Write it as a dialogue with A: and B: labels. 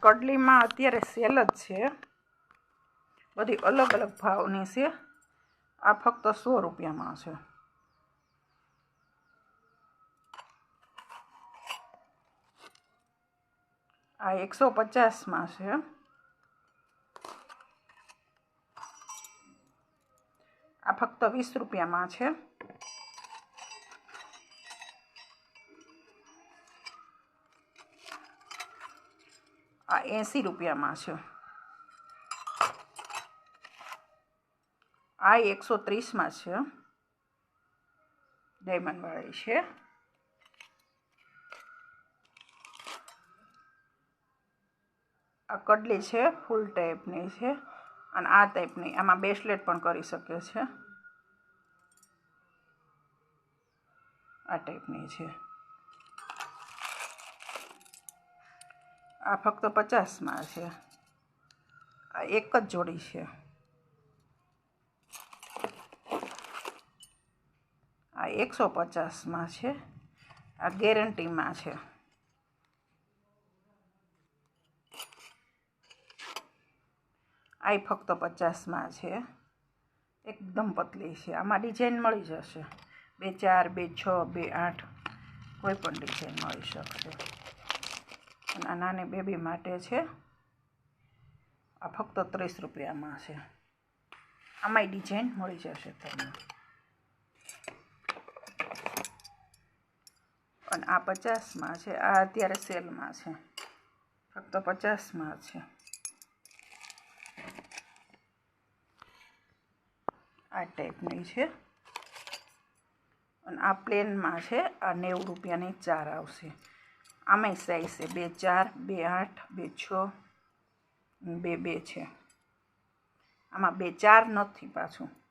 A: કડલીમાં અત્યારે સેલ જ છે, બધી અલગ અલગ ભાવની છે. આ ફક્ત 100 રૂપિયામાં છે. આ 150માં છે. આ ફક્ત 20 રૂપિયામાં છે. આ 80 રૂપિયામાં છે. આ 130માં છે. ડાયમંડવાળી છે. આ કડલી છે, ફૂલ ટાઈપની છે અને આ ટાઈપની. આમાં બ્રેસલેટ પણ કરી શકે છે. આ ટાઈપની છે. આ ફક્ત 50માં છે. આ એક જ જોડી છે. આ 150માં છે. આ ગેરંટીમાં છે. આ ફક્ત 50માં છે. એકદમ પતલી છે. આમાં ડિઝાઇન મળી જશે. 2 4 2 6 2 8 કોઈ પણ ડિઝાઇન મળી શકશે. અને આ નાની બેબી માટે છે. આ ફક્ત 30 રૂપિયામાં છે. આમાંય ડિઝાઇન મળી જશે તમને. અને આ 50માં છે. આ અત્યારે સેલમાં છે. ફક્ત 50માં છે. આ ટાઈપની છે. અને આ પ્લેનમાં છે. આ 90 રૂપિયાની 4 આવશે. આમાંય સાઈઝ છે 2 4 2 8 2 6 2 2 છે. આમાં 2 4 નથી પાછું.